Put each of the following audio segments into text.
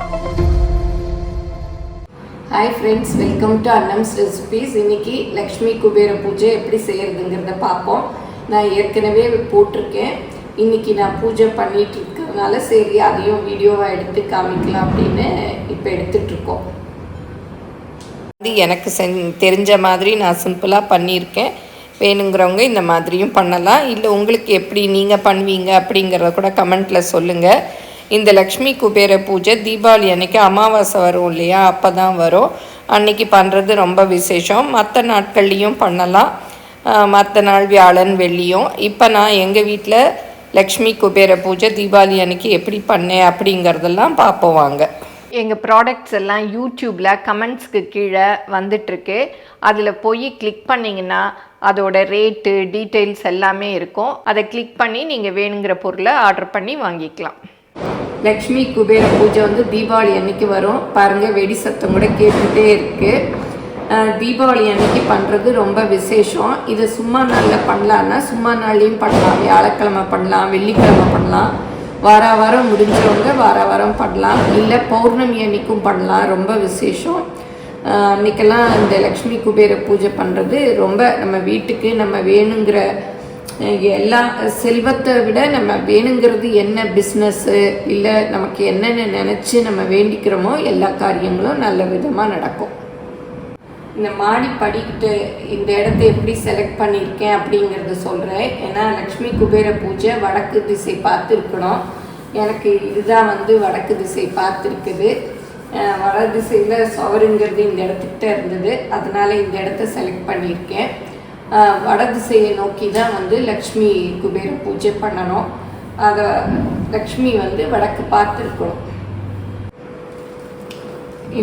Hi friends, welcome to Annam's Recipes. இன்னைக்கு லக்ஷ்மி குபேர பூஜை எப்படி செய்யறதுங்கிறத பார்ப்போம். நான் ஏற்கனவே போட்டிருக்கேன். இன்னைக்கு நான் பூஜை பண்ணிட்டு இருக்கறனால சரி அதையும் வீடியோவா எடுத்து காமிக்கலாம் அப்படின்னு இப்போ எடுத்துட்டு இருக்கோம். இது எனக்கு தெரிஞ்ச மாதிரி நான் சிம்பிளா பண்ணியிருக்கேன். வேணுங்கிறவங்க இந்த மாதிரியும் பண்ணலாம். இல்லை உங்களுக்கு எப்படி நீங்கள் பண்ணுவீங்க அப்படிங்கிறத கூட கமெண்ட்டில் சொல்லுங்கள். இந்த லக்ஷ்மி குபேர பூஜை தீபாவளி அன்றைக்கி அமாவாசை வரும் இல்லையா, அப்போ தான் வரும். அன்றைக்கி பண்ணுறது ரொம்ப விசேஷம். மற்ற நாட்கள்லேயும் பண்ணலாம், மற்ற நாள் வியாழன் வெள்ளியும். இப்போ நான் எங்கள் வீட்டில் லக்ஷ்மி குபேர பூஜை தீபாவளி அன்றைக்கி எப்படி பண்ணேன் அப்படிங்கிறதெல்லாம் பார்ப்போம் வாங்க. எங்கள் ப்ராடக்ட்ஸ் எல்லாம் யூடியூப்பில் கமெண்ட்ஸ்க்கு கீழே வந்துட்டுருக்கு. அதில் போய் கிளிக் பண்ணிங்கன்னா அதோட ரேட்டு டீட்டெயில்ஸ் எல்லாமே இருக்கும். அதை கிளிக் பண்ணி நீங்கள் வேணுங்கிற பொருளை ஆர்டர் பண்ணி வாங்கிக்கலாம். லக்ஷ்மி குபேர பூஜை வந்து தீபாவளி அன்னைக்கு வரும். பாருங்கள், வெடி சத்தம் கூட கேட்டுகிட்டே இருக்குது. தீபாவளி அன்னைக்கு பண்ணுறது ரொம்ப விசேஷம். இதை சும்மா நாளில் பண்ணலான்னா சும்மா நாள்லையும் பண்ணலாம். வியாழக்கிழமை பண்ணலாம், வெள்ளிக்கிழமை பண்ணலாம், வாரம் முடிஞ்சவங்க வாரம் பண்ணலாம், இல்லை பௌர்ணமி அன்னைக்கும் பண்ணலாம். ரொம்ப விசேஷம். அன்றைக்கெல்லாம் இந்த லக்ஷ்மி குபேர பூஜை பண்ணுறது ரொம்ப நம்ம வீட்டுக்கு நம்ம வேணுங்கிற எல்லா செல்வத்தை விட நம்ம வேணுங்கிறது என்ன பிஸ்னஸ்ஸு இல்லை நமக்கு என்னென்ன நினச்சி நம்ம வேண்டிக்கிறோமோ எல்லா காரியங்களும் நல்ல விதமாக நடக்கும். இந்த மாடி படிக்கிட்டு இந்த இடத்த எப்படி செலக்ட் பண்ணியிருக்கேன் அப்படிங்கிறத சொல்கிறேன். ஏன்னா லக்ஷ்மி குபேர பூஜை வடக்கு திசை பார்த்துருக்கணும். எனக்கு இதுதான் வந்து வடக்கு திசை பார்த்துருக்குது. வட திசையில் சுவருங்கிறது இந்த இடத்துக்கிட்ட இருந்தது, அதனால் இந்த இடத்த செலக்ட் பண்ணியிருக்கேன். வட திசையை நோக்கி தான் வந்து லக்ஷ்மி குபேர பூஜை பண்ணணும். அதை லக்ஷ்மி வந்து வடக்கு பார்த்துருக்கணும்.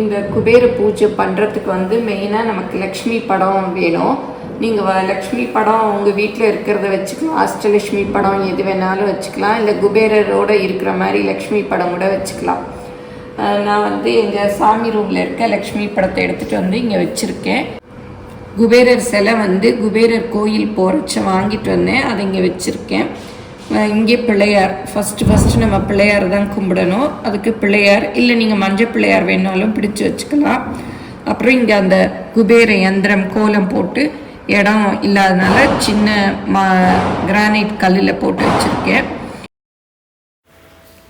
இந்த குபேர பூஜை பண்ணுறதுக்கு வந்து மெயினாக நமக்கு லக்ஷ்மி படம் வேணும். நீங்கள் லக்ஷ்மி படம் உங்கள் வீட்டில் இருக்கிறத வச்சுக்கலாம், அஷ்டலக்ஷ்மி படம் எது வேணாலும் வச்சுக்கலாம், இல்லை குபேரரோடு இருக்கிற மாதிரி லக்ஷ்மி படம் கூட வச்சுக்கலாம். நான் வந்து எங்கள் சாமி ரூமில் இருக்க லக்ஷ்மி படத்தை எடுத்துகிட்டு வந்து இங்கே வச்சுருக்கேன். குபேரர் சிலை வந்து குபேரர் கோயில் போகிறச்ச வாங்கிட்டு வந்தேன், அதை இங்கே வச்சுருக்கேன். இங்கே பிள்ளையார், ஃபஸ்ட்டு நம்ம பிள்ளையார் தான் கும்பிடணும். அதுக்கு பிள்ளையார், இல்லை நீங்கள் மஞ்சள் பிள்ளையார் வேணாலும் பிடிச்சி வச்சுக்கலாம். அப்புறம் இங்கே அந்த குபேர யந்திரம் கோலம் போட்டு இடம் இல்லாதனால சின்ன கிரானைட் கல்லில் போட்டு வச்சுருக்கேன்.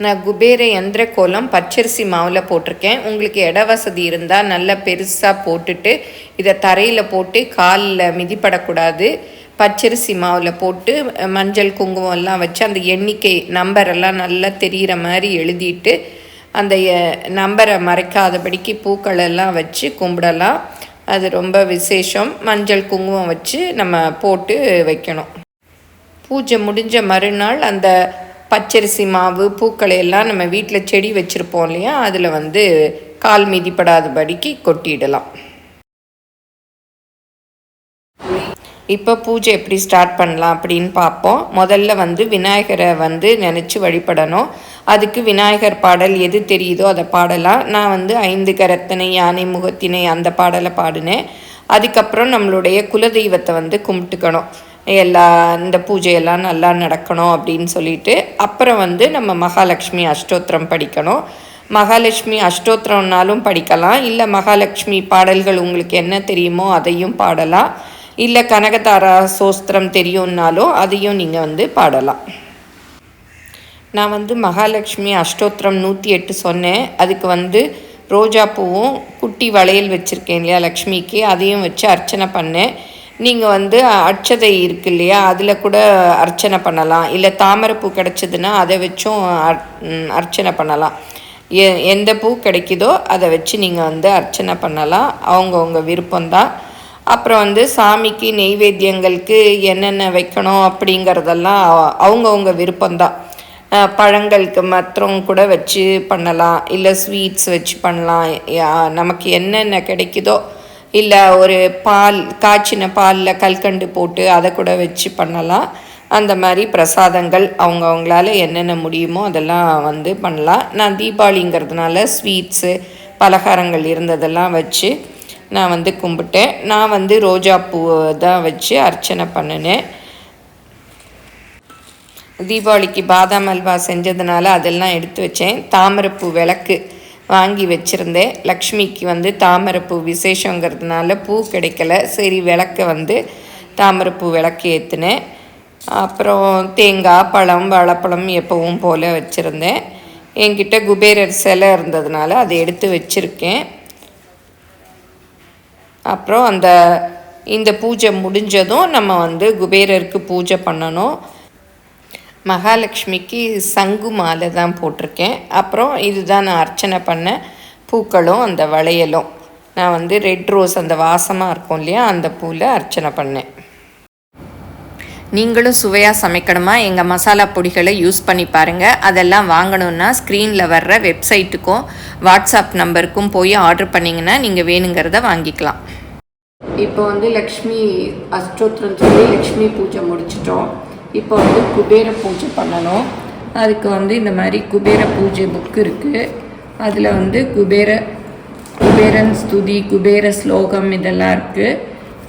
நான் குபேர யந்திர கோலம் பச்சரிசி மாவில் போட்டிருக்கேன். உங்களுக்கு இட வசதி இருந்தால் நல்லா பெருசாக போட்டுட்டு இதை தரையில் போட்டு காலில் மிதிப்படக்கூடாது. பச்சரிசி மாவில் போட்டு மஞ்சள் குங்குமம் எல்லாம் வச்சு அந்த எண்ணிக்கை நம்பரெல்லாம் நல்லா தெரிகிற மாதிரி எழுதிட்டு அந்த நம்பரை மறைக்காதபடிக்கு பூக்கள் எல்லாம் வச்சு கும்பிடலாம். அது ரொம்ப விசேஷம். மஞ்சள் குங்குமம் வச்சு நம்ம போட்டு வைக்கணும். பூஜை முடிஞ்ச மறுநாள் அந்த பச்சரிசி மாவு பூக்களை எல்லாம் நம்ம வீட்டில் செடி வச்சுருப்போம் இல்லையா, அதில் வந்து கால் மிதிப்படாதபடிக்கு கொட்டிடலாம். இப்போ பூஜை எப்படி ஸ்டார்ட் பண்ணலாம் அப்படின்னு பார்ப்போம். முதல்ல வந்து விநாயகரை வந்து நினச்சி வழிபடணும். அதுக்கு விநாயகர் பாடல் எது தெரியுதோ அதை பாடலாம். நான் வந்து 5 கரத்தனை யானை முகத்தினை அந்த பாடலை பாடினேன். அதுக்கப்புறம் நம்மளுடைய குலதெய்வத்தை வந்து கும்பிட்டுக்கணும். இந்த பூஜையெல்லாம் நல்லா நடக்கணும் அப்படின்னு சொல்லிட்டு அப்புறம் வந்து நம்ம மகாலட்சுமி அஷ்டோத்திரம் படிக்கணும். மகாலட்சுமி அஷ்டோத்திரம்னாலும் படிக்கலாம், இல்லை மகாலட்சுமி பாடல்கள் உங்களுக்கு என்ன தெரியுமோ அதையும் பாடலாம், இல்லை கனகதாரா சோஸ்திரம் தெரியும்னாலும் அதையும் நீங்கள் வந்து பாடலாம். நான் வந்து மகாலட்சுமி அஷ்டோத்திரம் 108 சொன்னேன். அதுக்கு வந்து ரோஜா பூவும் குட்டி வளையல் வச்சுருக்கேன் இல்லையா லக்ஷ்மிக்கு, அதையும் வச்சு அர்ச்சனை பண்ணேன். நீங்கள் வந்து அட்சதை இருக்கு இல்லையா, அதில் கூட அர்ச்சனை பண்ணலாம், இல்லை தாமரைப்பூ கிடச்சிதுன்னா அதை வச்சும் அர்ச்சனை பண்ணலாம். எந்த பூ கிடைக்குதோ அதை வச்சு நீங்கள் வந்து அர்ச்சனை பண்ணலாம். அவங்கவுங்க விருப்பம்தான். அப்புறம் வந்து சாமிக்கு நெய்வேத்தியங்களுக்கு என்னென்ன வைக்கணும் அப்படிங்கிறதெல்லாம் அவங்கவுங்க விருப்பம்தான். பழங்களுக்கு மாத்திரம் கூட வச்சு பண்ணலாம், இல்லை ஸ்வீட்ஸ் வச்சு பண்ணலாம். நமக்கு என்னென்ன கிடைக்குதோ, இல்லை ஒரு பால் காய்ச்சின பாலில் கல்கண்டு போட்டு அதை கூட வச்சு பண்ணலாம். அந்த மாதிரி பிரசாதங்கள் அவங்கவுங்களால என்னென்ன முடியுமோ அதெல்லாம் வந்து பண்ணலாம். நான் தீபாவளிங்கிறதுனால ஸ்வீட்ஸு பலகாரங்கள் இருந்ததெல்லாம் வச்சு நான் வந்து கும்பிட்டேன். நான் வந்து ரோஜா பூ தான் வச்சு அர்ச்சனை பண்ணினேன். தீபாவளிக்கு பாதாம் அல்வா செஞ்சதுனால அதெல்லாம் எடுத்து வச்சேன். தாமரைப்பூ விளக்கு வாங்கி வச்சுருந்தேன். லக்ஷ்மிக்கு வந்து தாமரைப்பூ விசேஷங்கிறதுனால பூ கிடைக்கல. சரி விளக்க வந்து தாமரைப்பூ விளக்கு ஏற்றினேன். அப்புறம் தேங்காய், பழம், வாழைப்பழம் எப்பவும் போல் வச்சுருந்தேன். என்கிட்ட குபேரர் சிலை இருந்ததுனால அதை எடுத்து வச்சுருக்கேன். அப்புறம் இந்த பூஜை முடிஞ்சதும் நம்ம வந்து குபேரருக்கு பூஜை பண்ணணும். மகாலட்சுமிக்கு சங்கு மாலை தான் போட்டிருக்கேன். அப்புறம் இதுதான் நான் அர்ச்சனை பண்ண பூக்களும் அந்த வளையலும். நான் வந்து ரெட் ரோஸ் அந்த வாசமாக இருக்கும் இல்லையா, அந்த பூவில் அர்ச்சனை பண்ணேன். நீங்களும் சுவையாக சமைக்கணுமா? எங்கள் மசாலா பொடிகளை யூஸ் பண்ணி பாருங்கள். அதெல்லாம் வாங்கணுன்னா ஸ்க்ரீனில் வர்ற வெப்சைட்டுக்கும் வாட்ஸ்அப் நம்பருக்கும் போய் ஆர்டர் பண்ணிங்கன்னா நீங்கள் வேணுங்கிறத வாங்கிக்கலாம். இப்போ வந்து லக்ஷ்மி அஷ்டோத்திரம் சொல்லி லக்ஷ்மி பூஜை முடிச்சிட்டோம். இப்போ வந்து குபேர பூஜை பண்ணணும். அதுக்கு வந்து இந்த மாதிரி குபேர பூஜை புக்கு இருக்குது. அதில் வந்து குபேரன் ஸ்துதி, குபேர ஸ்லோகம் இதெல்லாம் இருக்குது.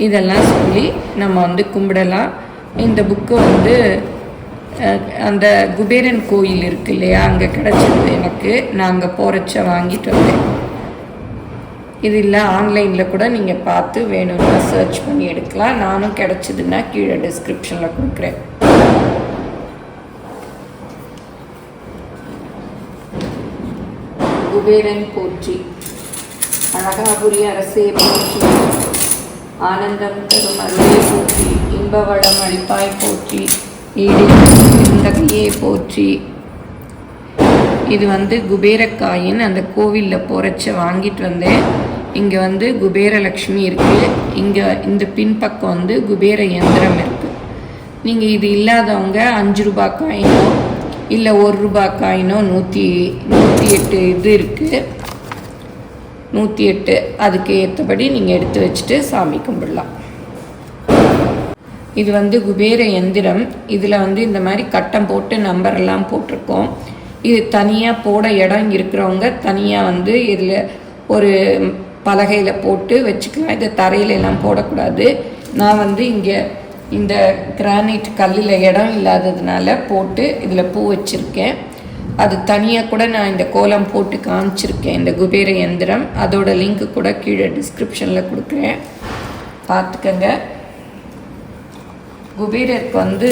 இதெல்லாம் சொல்லி நம்ம வந்து கும்பிடலாம். இந்த புக்கு வந்து அந்த குபேரன் கோயில் இருக்குது இல்லையா, அங்கே கிடச்சிது எனக்கு. நான் அங்கே போகிறச்ச வாங்கிட்டு வந்தேன். இது இல்லை ஆன்லைனில் கூட நீங்கள் பார்த்து வேணும்னா சர்ச் பண்ணி எடுக்கலாம். நானும் கிடச்சிதுன்னா கீழே டிஸ்கிரிப்ஷனில் கொடுக்குறேன். குபேரன் போற்றி, அழகாபுரி அரசே போற்றி, ஆனந்தம் தரும் அருளே போற்றி, இன்பவளம் அளிப்பாய் போற்றி, ஈடே போற்றி. இது வந்து குபேரக்காயின் அந்த கோவிலில் போகிறச்ச வாங்கிட்டு வந்தேன். இங்கே வந்து குபேரலக்ஷ்மி இருக்குது. இங்கே இந்த பின்பக்கம் வந்து குபேர யந்திரம் இருக்குது. நீங்கள் இது இல்லாதவங்க 5 ரூபாய் காயினோ இல்லை 1 ரூபாய் காயினோ 108 இது இருக்குது. 108 அதுக்கு ஏற்றபடி நீங்கள் எடுத்து வச்சுட்டு சாமி கும்பிடலாம். இது வந்து குபேர யந்திரம். இதில் வந்து இந்த மாதிரி கட்டம் போட்டு நம்பரெல்லாம் போட்டிருக்கோம். இது தனியாக போட இடம் இருக்கிறவங்க தனியாக வந்து இதில் ஒரு பலகையில் போட்டு வச்சுக்கலாம். இதை தரையிலெல்லாம் போடக்கூடாது. நான் வந்து இங்கே இந்த கிரானைட் கல்லில் இடம் இல்லாததுனால போட்டு இதில் பூ வச்சுருக்கேன். அது தனியாக கூட நான் இந்த கோலம் போட்டு காமிச்சிருக்கேன், இந்த குபேர யந்திரம். அதோட லிங்க்கு கூட கீழே டிஸ்கிரிப்ஷனில் கொடுக்குறேன், பார்த்துக்கங்க. குபேரருக்கு வந்து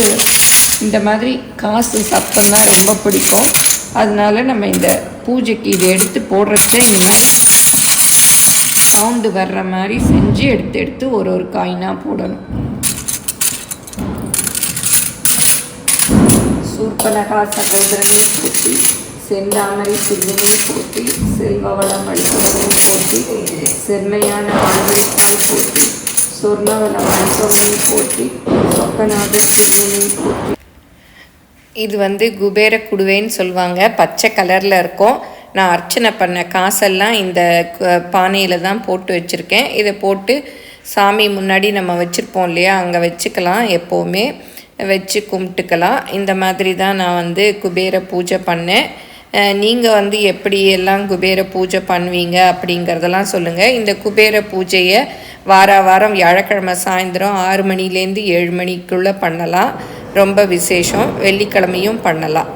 இந்த மாதிரி காசு சத்தம் தான் ரொம்ப பிடிக்கும். அதனால நம்ம இந்த பூஜைக்கு இதை எடுத்து போடுறச்ச இந்த மாதிரி சவுண்டு வர்ற மாதிரி செஞ்சு எடுத்து ஒரு காயினாக போடணும். சூர்பனகா சகோதரனை போற்றி, செந்தாமரை சிறுவனை போற்றி, செல்வவளம் அளிப்பவனை போற்றி, செம்மையான வாழ்வழிப்பாய் போற்றி, சொர்ணவளம் அளிப்பவனை போற்றி, சொக்கநாத சிறுவனை போற்றி. இது வந்து குபேர குடுவைன்னு சொல்லுவாங்க. பச்சை கலரில் இருக்கும். நான் அர்ச்சனை பண்ண காசெல்லாம் இந்த பானையில் தான் போட்டு வச்சுருக்கேன். இதை போட்டு சாமி முன்னாடி நம்ம வச்சுருப்போம் இல்லையா, அங்கே வச்சுக்கலாம். எப்போவுமே வச்சு கும்பிட்டுக்கலாம். இந்த மாதிரி தான் நான் வந்து குபேர பூஜை பண்ணேன். நீங்கள் வந்து எப்படியெல்லாம் குபேர பூஜை பண்ணுவீங்க அப்படிங்கிறதெல்லாம் சொல்லுங்கள். இந்த குபேர பூஜையை வாரம் வியாழக்கிழமை சாயந்தரம் 6 மணிலேருந்து 7 மணிக்குள்ளே பண்ணலாம். ரொம்ப விசேஷம். வெள்ளிக்கிழமையும் பண்ணலாம்.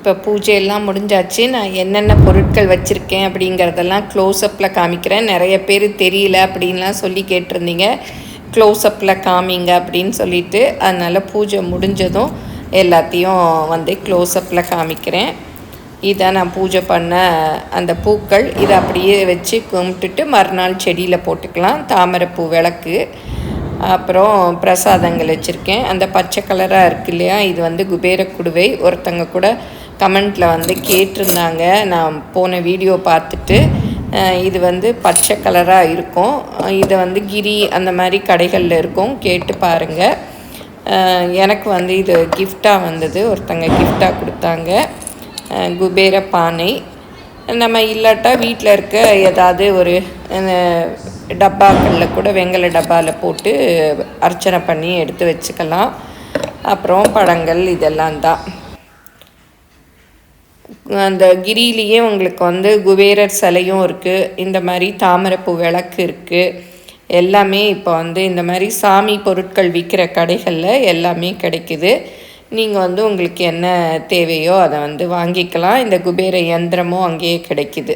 இப்போ பூஜையெல்லாம் முடிஞ்சாச்சு. நான் என்னென்ன பொருட்கள் வச்சுருக்கேன் அப்படிங்கிறதெல்லாம் க்ளோஸ்அப்பில் காமிக்கிறேன். நிறைய பேர் தெரியல அப்படின்லாம் சொல்லி கேட்டிருந்தீங்க. க்ளோஸ்அப்பில் காமிங்க அப்படின்னு சொல்லிட்டு, அதனால் பூஜை முடிஞ்சதும் எல்லாத்தையும் வந்து க்ளோஸ்அப்பில் காமிக்கிறேன். இதான் நான் பூஜை பண்ண அந்த பூக்கள். இதை அப்படியே வச்சு கும்பிட்டுட்டு மறுநாள் செடியில் போட்டுக்கலாம். தாமரைப்பூ விளக்கு, அப்புறம் பிரசாதங்கள் வச்சுருக்கேன். அந்த பச்சை கலராக இருக்குது இல்லையா, இது வந்து குபேர குடுவை. ஒருத்தங்க கூட கமெண்ட்டில் வந்து கேட்டிருந்தாங்க, நான் போன வீடியோ பார்த்துட்டு. இது வந்து பச்சை கலராக இருக்கும். இதை வந்து கிரி அந்த மாதிரி கடைகளில் இருக்கும், கேட்டு பாருங்கள். எனக்கு வந்து இது கிஃப்டாக வந்தது, ஒருத்தங்க கிஃப்டாக கொடுத்தாங்க. குபேர பானை. நம்ம இல்லாட்டா வீட்டில் இருக்க ஏதாவது ஒரு டப்பாக்களில் கூட வெங்கல டப்பாவில் போட்டு அர்ச்சனை பண்ணி எடுத்து வச்சுக்கலாம். அப்புறம் பழங்கள் இதெல்லாம் தான். அந்த கிரியிலேயே உங்களுக்கு குபேரர் சிலையும் இருக்குது. இந்த மாதிரி தாமரைப்பூ விளக்கு இருக்குது. எல்லாமே இப்போ இந்த மாதிரி சாமி பொருட்கள் விற்கிற கடைகளில் எல்லாமே கிடைக்குது. நீங்கள் உங்களுக்கு என்ன தேவையோ அதை வாங்கிக்கலாம். இந்த குபேர யந்திரமும் அங்கேயே கிடைக்குது.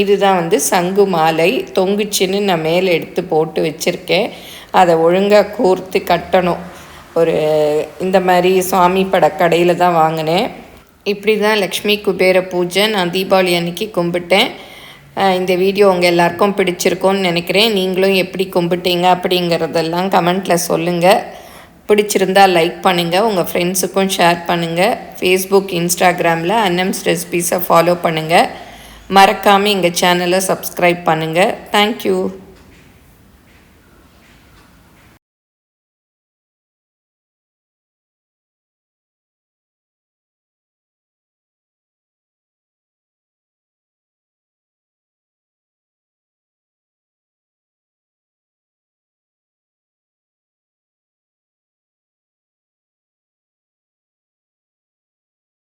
இதுதான் சங்கு மாலை தொங்குச்சின்னு நான் மேலே எடுத்து போட்டு வச்சுருக்கேன். அதை ஒழுங்காக கோர்த்து கட்டணும். இந்த மாதிரி சுவாமி பட கடையில் தான் வாங்கினேன். இப்படி தான் லக்ஷ்மி குபேர பூஜை நான் தீபாவளி அன்னைக்கு கும்பிட்டேன். இந்த வீடியோ உங்கள் எல்லாருக்கும் பிடிச்சிருக்கோன்னு நினைக்கிறேன். நீங்களும் எப்படி கும்பிட்டீங்க அப்படிங்கிறதெல்லாம் கமெண்ட்டில் சொல்லுங்கள். பிடிச்சிருந்தால் லைக் பண்ணுங்கள், உங்கள் ஃப்ரெண்ட்ஸுக்கும் ஷேர் பண்ணுங்கள். ஃபேஸ்புக், இன்ஸ்டாகிராமில் அன்னம்ஸ் ரெசிபீஸை ஃபாலோ பண்ணுங்கள். மறக்காமல் எங்கள் சேனலை சப்ஸ்கிரைப் பண்ணுங்கள். தேங்க்யூ.